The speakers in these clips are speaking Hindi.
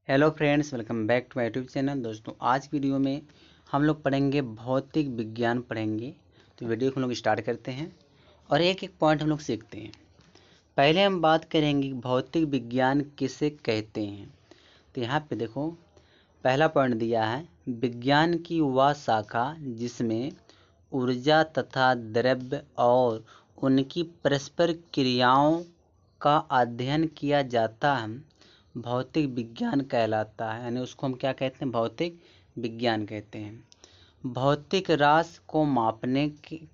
Hello friends, welcome back to my YouTube channel. दोस्तों, आज वीडियो में हम लोग पढ़ेंगे भौतिक विज्ञान पढ़ेंगे। तो वीडियो को हम लोग स्टार्ट करते हैं और एक एक पॉइंट हम लोग सीखते हैं। पहले हम बात करेंगे भौतिक विज्ञान किसे कहते हैं। तो यहाँ पे देखो, पहला पॉइंट दिया है, विज्ञान की वह शाखा जिसमें ऊर्जा तथा द्रव्य और उनकी परस्पर क्रियाओं का अध्ययन किया जाता है, भौतिक विज्ञान कहलाता है। यानी उसको हम क्या कहते हैं? भौतिक विज्ञान कहते हैं। भौतिक राशि को मापने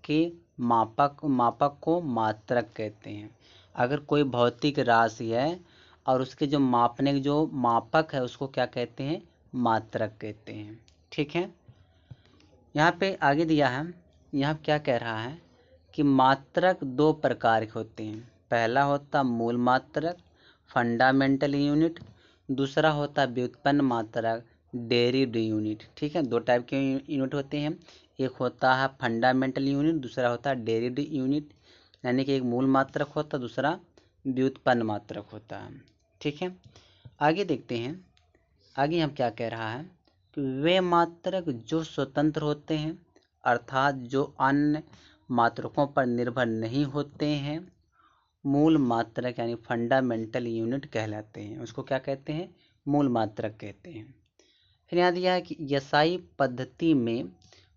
के मापक को मात्रक कहते हैं। अगर कोई भौतिक राशि है और उसके जो मापने के जो मापक है उसको क्या कहते हैं? मात्रक कहते हैं। ठीक है। यहाँ पे आगे दिया है, यहाँ क्या कह रहा है कि मात्रक दो प्रकार के होते हैं। पहला होता मूल मात्रक, फंडामेंटल यूनिट। दूसरा होता व्युत्पन्न मात्रक, डेरिव्ड यूनिट। ठीक है, दो टाइप के यूनिट होते हैं। एक होता है फंडामेंटल यूनिट, दूसरा होता है डेरिव्ड यूनिट। यानी कि एक मूल मात्रक होता है, दूसरा व्युत्पन्न मात्रक होता है। ठीक है, आगे देखते हैं। आगे हम क्या कह रहा है कि वे मात्रक जो स्वतंत्र होते हैं, अर्थात जो अन्य मात्रकों पर निर्भर नहीं होते हैं, मूल मात्रक यानी फंडामेंटल यूनिट कहलाते हैं। उसको क्या कहते हैं? मूल मात्रक कहते हैं। फिर यहाँ दिया है कि यसाई पद्धति में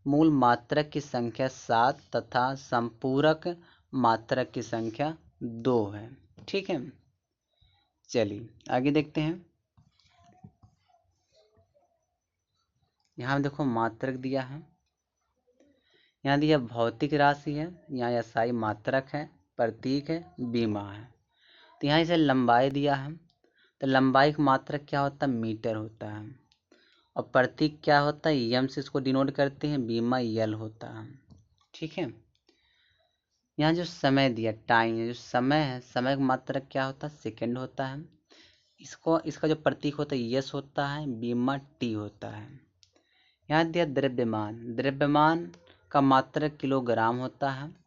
मूल मात्रक की संख्या 7 तथा संपूरक मात्रक की संख्या 2 है। ठीक है, चलिए आगे देखते हैं। यहाँ देखो मात्रक दिया है, यहाँ दिया भौतिक राशि है, यहाँ यसाई मात्रक है, प्रतीक है, बीमा है। तो यहाँ इसे लंबाई दिया है, तो लंबाई का मात्रक क्या होता है? मीटर होता है। और प्रतीक क्या होता है? यम से इसको डिनोट करते हैं, बीमा यल होता है। ठीक है, यहाँ जो समय दिया, टाइम, जो समय है, समय का मात्रक क्या होता है? सेकंड होता है। इसका जो प्रतीक होता है यस होता है, बीमा टी होता है। यहाँ दिया द्रव्यमान, द्रव्यमान का मात्रक किलोग्राम होता है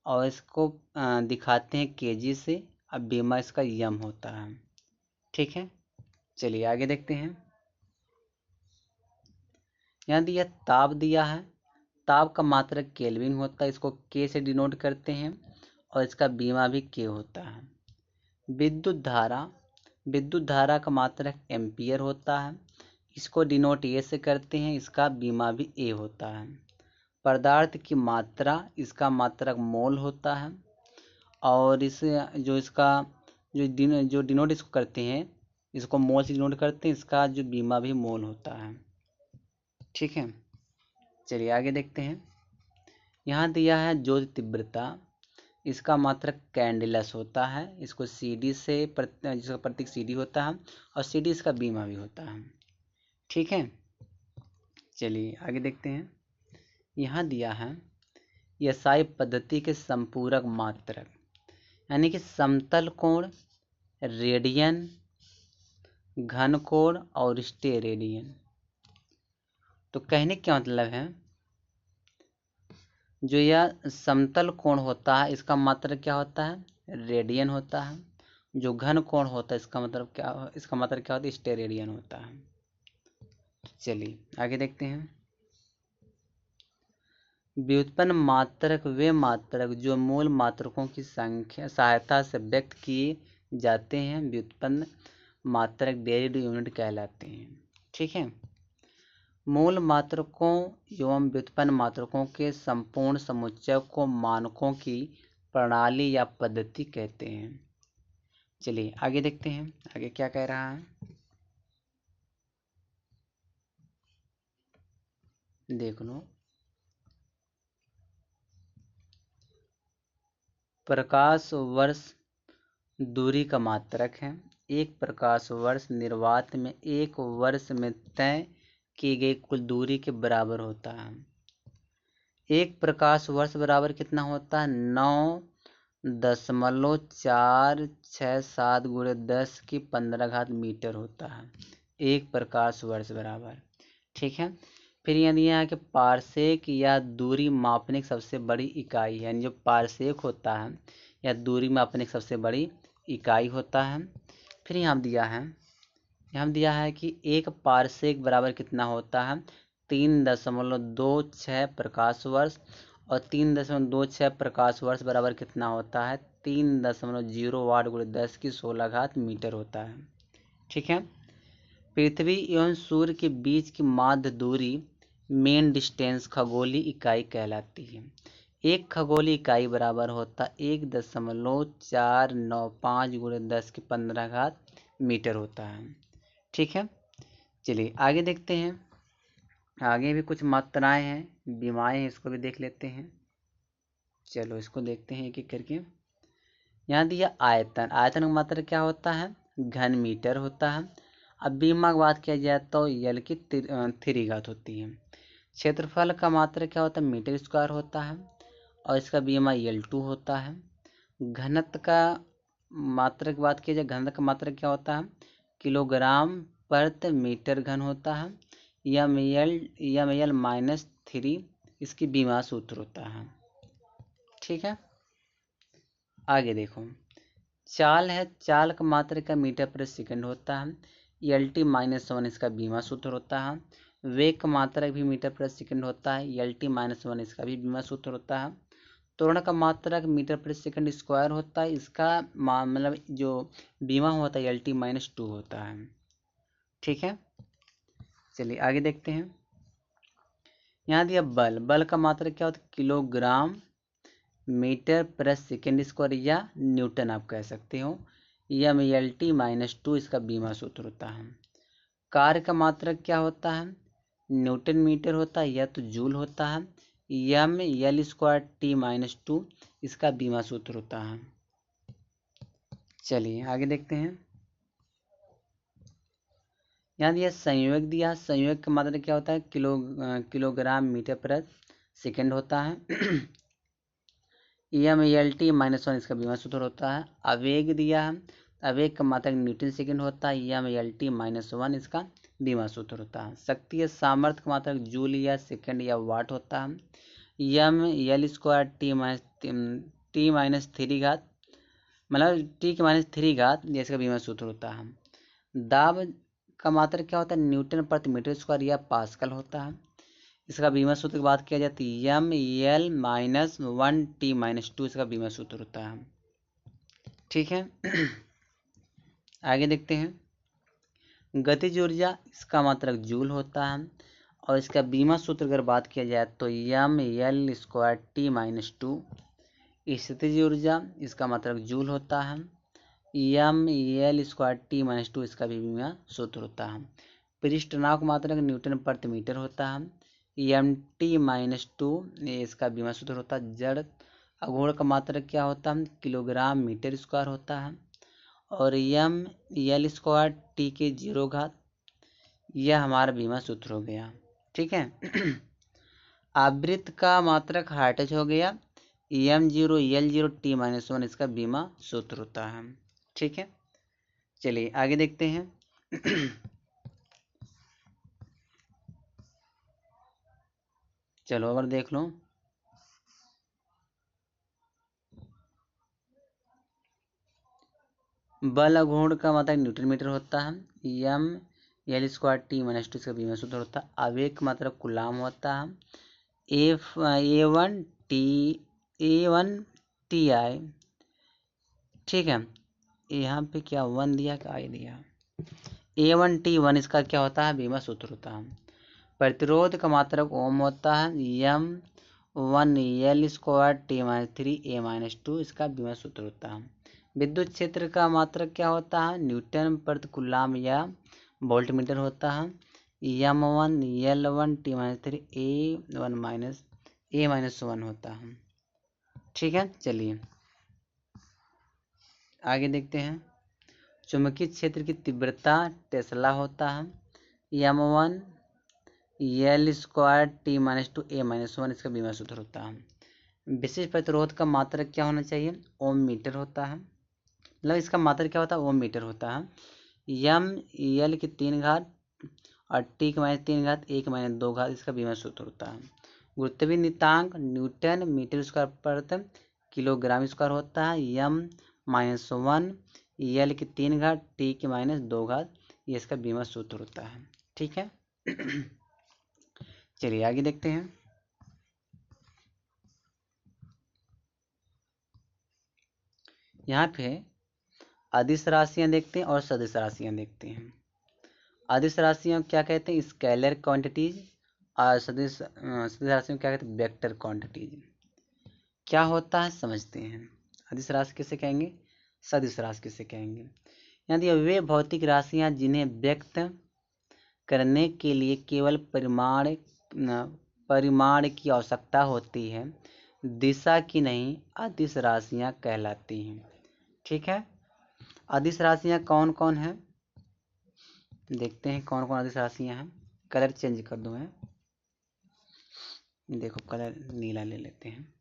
और इसको दिखाते हैं केजी से, अब बीमा इसका यम होता है। ठीक है, चलिए आगे देखते हैं। यहाँ दिया ताप दिया है, ताप का मात्रक केल्विन होता है, इसको के से डिनोट करते हैं और इसका बीमा भी के होता है। विद्युत धारा, विद्युत धारा का मात्रक एम्पियर होता है, इसको डिनोट ए से करते हैं, इसका बीमा भी ए होता है। पदार्थ की मात्रा, इसका मात्रक मोल होता है और इसका जो डिनोट इसको करते हैं, इसको मोल से डिनोट करते हैं, इसका जो बीमा भी मोल होता है। ठीक है, चलिए आगे देखते हैं। यहाँ दिया है ज्योति तीव्रता, इसका मात्रक कैंडिलस होता है, इसको सीडी से जिसका प्रतीक सीडी होता है और सीडी इसका बीमा भी होता है। ठीक है, चलिए आगे देखते हैं। यहाँ दिया है यसाई पद्धति के संपूरक मात्रक, यानी कि समतल कोण, रेडियन, घन कोण और स्टेरेडियन। तो कहने का मतलब है, जो यह समतल कोण होता है इसका मात्रक क्या होता है? रेडियन होता है। जो घन कोण होता है इसका मात्रक क्या होता है? स्टेरेडियन होता है। चलिए आगे देखते हैं। व्युत्पन्न मात्रक वे मात्रक जो मूल मात्रकों की संख्या सहायता से व्यक्त किए जाते हैं, व्युत्पन्न मात्रक डेरिव्ड यूनिट कहलाते हैं। ठीक है, मूल मात्रकों एवं व्युत्पन्न मात्रकों के संपूर्ण समुच्चय को मानकों की प्रणाली या पद्धति कहते हैं। चलिए आगे देखते हैं, आगे क्या कह रहा है, देख लो। प्रकाश वर्ष दूरी का मात्रक है। एक प्रकाश वर्ष निर्वात में एक वर्ष में तय की गई कुल दूरी के बराबर होता है। एक प्रकाश वर्ष बराबर कितना होता है? 9.467 गुणे 10 की 15 मीटर होता है एक प्रकाश वर्ष बराबर। ठीक है, फिर यहाँ दिया है कि पारसेक या दूरी मापने की सबसे बड़ी इकाई है, यानी जो पारसेक होता है या दूरी मापने की सबसे बड़ी इकाई होता है। फिर यहाँ दिया है यहाँ दिया है कि 1 पारसेक बराबर कितना होता है, 3.26 प्रकाश वर्ष, और 3.26 प्रकाश वर्ष बराबर कितना होता है, 3.08 × 10⁻16 मीटर होता है। ठीक है। पृथ्वी एवं सूर्य के बीच की माध्य दूरी मेन डिस्टेंस खगोलीय इकाई कहलाती है। एक खगोलीय इकाई बराबर होता 1.495 × 10⁻15 मीटर होता है। ठीक है। चलिए आगे देखते हैं। आगे भी कुछ मात्राएं हैं, बीमाएं हैं, इसको भी देख लेते हैं। चलो इसको देखते हैं एक एक करके। यहाँ दिया आयतन। आयतन का मात्रा क्या होता है, घन मीटर होता है। अब बीमा की बात किया जाए तो यल की 3 घात होती है। क्षेत्रफल का मात्रा क्या होता है, मीटर स्क्वायर होता है, और इसका बीमा L2 होता है। घनत्व का मात्रा की बात की जाए, घनत्व का मात्रा क्या होता है, किलोग्राम प्रति मीटर घन होता है। ml-3 इसकी बीमा सूत्र होता है। ठीक है। आगे देखो, चाल है। चाल का मात्रा का मीटर प्रति सेकंड होता है। LT-1 इसका बीमा सूत्र होता है। वेग का मात्रक भी मीटर प्रति सेकंड होता है। LT-1 इसका भी बीमा सूत्र होता है। त्वरण का मात्रक मीटर प्रति सेकंड स्क्वायर होता है, इसका मतलब जो बीमा होता है LT-2 होता है। ठीक है। चलिए आगे देखते हैं। यहाँ दिया बल। बल का मात्रक क्या होता है, किलोग्राम मीटर प्रति सेकंड स्क्वायर या न्यूटन आप कह सकते हो। LT-2 इसका बीमा सूत्र होता है। कार्य का मात्रक क्या होता है, न्यूटन मीटर होता है या तो जूल होता है। mL²T-2 इसका बीमा सूत्र होता है। चलिए आगे देखते हैं। यहाँ दिया संयोग दिया। संयोग का मात्रक क्या होता है, किलोग्राम मीटर प्रति सेकंड होता है। mLT-1 इसका बीमा सूत्र होता है। आवेग दिया है। आवेग का मात्रक न्यूटन सेकंड होता है। mLT-1 इसका बीमा सूत्र होता है। शक्ति या सामर्थ्य का मात्रक जूल या सेकंड या वाट होता है। mL²T-3 घात, मतलब T⁻³ घात, इसका बीमा सूत्र होता है। दाब का मात्रक क्या होता है, न्यूटन प्रति मीटर स्क्वायर या पास्कल होता है। इसका बीमा सूत्र की बात किया जाती है mL-1T-2 इसका बीमा सूत्र होता है। ठीक है। आगे देखते हैं। गतिज ऊर्जा, इसका मात्रक जूल होता है, और इसका बीमा सूत्र अगर बात किया जाए तो mL²T-2। स्थितिज ऊर्जा, इसका मात्रक जूल होता है। mL²T-2 इसका भी बीमा सूत्र होता है। पृष्ठ तनाव का मात्रक न्यूटन प्रति मीटर होता है। MT-2 इसका बीमा सूत्र होता है। जड़ आघूर्ण का मात्रक क्या होता है, किलोग्राम मीटर स्क्वायर होता है। और mL²T⁻⁴ यह हमारा बीमा सूत्र हो गया। ठीक है। आवृत्त का मात्रक हर्ट्ज हो गया। m0L0T-1 इसका बीमा सूत्र होता है। ठीक है। चलिए आगे देखते हैं। चलो अगर देख लो, बल आघूर्ण का मात्रक न्यूटन मीटर होता है। mL²T-2 इसका बीमा सूत्र होता है। आवेग का मात्रक कूलाम होता है। A1TI। ठीक है। यहाँ पे क्या 1 दिया क्या I दिया, A1T1 इसका क्या होता है, बीमा सूत्र होता है। प्रतिरोध का मात्रक ओम होता है। M1L²T-3A-2 इसका बीमा सूत्र होता है। विद्युत क्षेत्र का मात्रक क्या होता है, न्यूटन प्रति कूलाम या वोल्ट मीटर होता है। M1L1T-3A1 होता है। ठीक है। चलिए आगे देखते हैं। चुंबकीय क्षेत्र की तीव्रता टेस्ला होता है। M1L²T-2A-1 इसका बीमा सूत्र होता है। विशिष्ट प्रतिरोध का मात्रक क्या होना चाहिए, ओम मीटर होता है, मतलब इसका मात्रक क्या होता है, ओम मीटर होता है। mL³ और T⁻³ 1-2 इसका बीमा सूत्र होता है। गुरुत्वीय नियतांक न्यूटन मीटर स्क्वायर प्रति किलोग्राम स्क्वायर होता है। M-1 L³ T⁻2 ये इसका बीमा सूत्र होता है। ठीक है। चलिए आगे देखते हैं। यहाँ पे अदिश राशियाँ देखते हैं और सदिश राशियाँ देखते हैं। अदिश राशियाँ क्या कहते हैं? Scalar quantities. और सदिश सदिश राशियों क्या कहते हैं? Vector quantities. क्या होता है समझते हैं। अदिश राशि किसे कहेंगे? सदिश राशि किसे कहेंगे? यानी वे भौतिक राशियाँ जिन्हें व्यक्त करने के लिए केवल परिमाण की आवश्यकता होती है, दिशा की नहीं, अदिश राशियाँ कहलाती हैं। ठीक है। अदिश राशियाँ कौन कौन हैं? देखते हैं कौन कौन अदिश राशियाँ हैं। कलर चेंज कर दूँ मैं, देखो कलर नीला ले लेते हैं।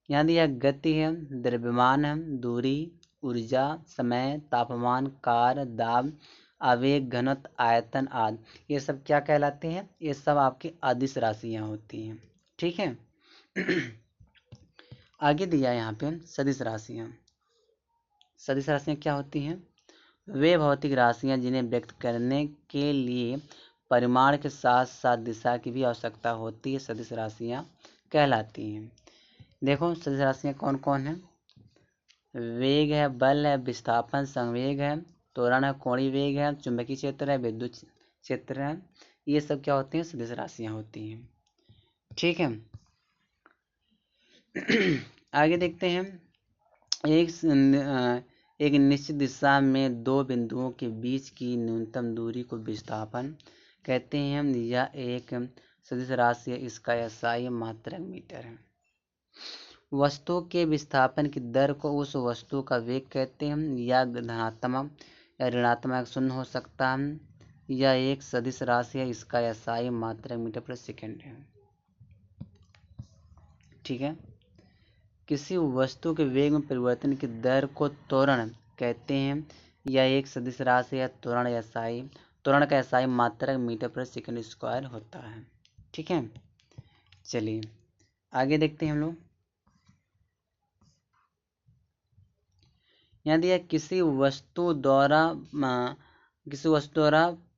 यहाँ दिया गति है, द्रव्यमान है, दूरी, ऊर्जा, समय, तापमान, कार्य, दाब, आवेग, घनत्व, आयतन आदि, ये सब क्या कहलाते हैं? ये सब आपकी अदिश राशियाँ होती हैं। ठीक है। आगे दिया यहाँ पे सदिश राशियाँ। सदिश राशियाँ क्या होती हैं? वे भौतिक राशियाँ जिन्हें व्यक्त करने के लिए परिमाण के साथ साथ दिशा की भी आवश्यकता होती है, सदिश राशियाँ कहलाती हैं। देखो सदिश राशियाँ कौन कौन हैं? वेग है, बल है, विस्थापन, संवेग है, त्वरण है, कोणीय वेग है, चुंबकीय क्षेत्र है, विद्युत क्षेत्र है, ये सब क्या होती हैं? सदिश राशियाँ होती हैं। ठीक है। आगे देखते हैं। एक निश्चित दिशा में दो बिंदुओं के बीच की न्यूनतम दूरी को विस्थापन कहते हैं। यह एक सदिश राशि है, इसका SI मात्रक मीटर है। वस्तु के विस्थापन की दर को उस वस्तु का वेग कहते हैं। या धनात्मक या ऋणात्मक शून्य हो सकता है। यह एक सदिश राशि है, इसका SI मात्रक मीटर प्रति सेकंड है। ठीक है। किसी वस्तु के वेग में परिवर्तन की दर को त्वरण कहते हैं। यह एक सदिश राशि है। त्वरण का SI मात्रक मीटर प्रति सेकंड स्क्वायर होता है। ठीक है। चलिए आगे देखते हैं हम लोग। यहाँ दिया किसी वस्तु द्वारा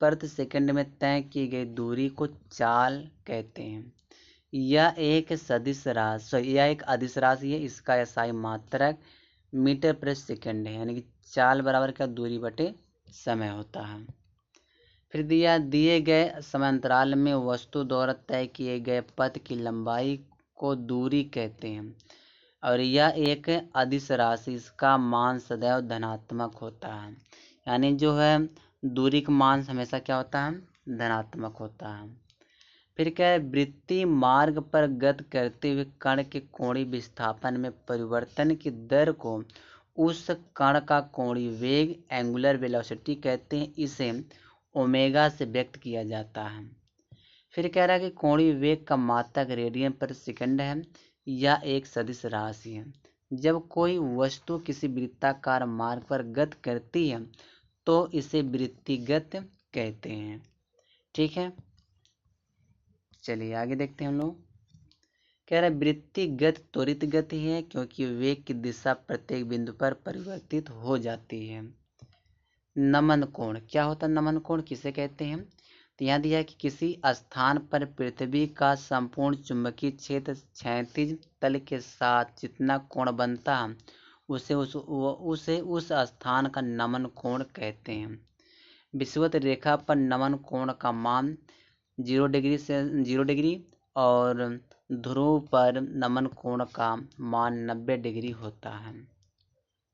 प्रति सेकंड में तय की गई दूरी को चाल कहते हैं। यह एक अदिश राशि है, इसका SI मात्रक मीटर प्रति सेकंड है, यानी कि चाल बराबर का दूरी बटे समय होता है। फिर दिए गए समांतराल में वस्तु द्वारा तय किए गए पथ की लंबाई को दूरी कहते हैं। और यह एक अदिश राशि, इसका मान सदैव धनात्मक होता है, यानी जो है दूरी का मान हमेशा क्या होता है? धनात्मक होता है। फिर क्या है? वृत्तीय मार्ग पर गति करते हुए कण के कोणीय विस्थापन में परिवर्तन की दर को उस कण का कोणीय वेग एंगुलर वेलोसिटी कहते हैं। इसे ओमेगा से व्यक्त किया जाता है। फिर कह रहा है कि कोणीय वेग का मात्रक रेडियन प्रति सेकंड है। यह एक सदिश राशि है। जब कोई वस्तु किसी वृत्ताकार मार्ग पर गति करती है तो इसे वृत्तिगत कहते हैं। ठीक है। चलिए आगे देखते हैं हम लोग। कह रहे वृत्तिगत त्वरित गति है, क्योंकि वेग की दिशा प्रत्येक बिंदु पर परिवर्तित हो जाती है। नमन कोण क्या होता है? नमन कोण किसे कहते हैं? तो यहाँ दिया है कि किसी स्थान पर पृथ्वी का संपूर्ण चुंबकीय क्षेत्र क्षैतिज तल के साथ जितना कोण बनता है उसे उस स्थान का नमन कोण कहते हैं। विषुवत रेखा पर नमन कोण का मान 0 डिग्री और ध्रुव पर नमन कोण का मान 90 डिग्री होता है।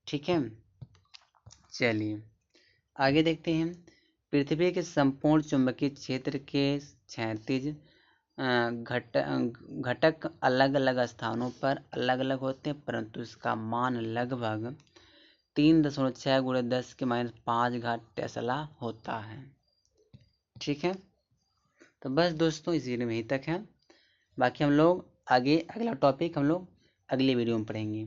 ठीक है। चलिए आगे देखते हैं। पृथ्वी के संपूर्ण चुंबकीय क्षेत्र के क्षैतिज घटक अलग अलग स्थानों पर अलग अलग होते हैं, परंतु इसका मान लगभग 3.6 × 10⁻⁵ टेस्ला होता है। ठीक है। तो बस दोस्तों इस वीडियो में यहीं तक है। बाकी हम लोग आगे अगला टॉपिक हम लोग अगले वीडियो में पढ़ेंगे।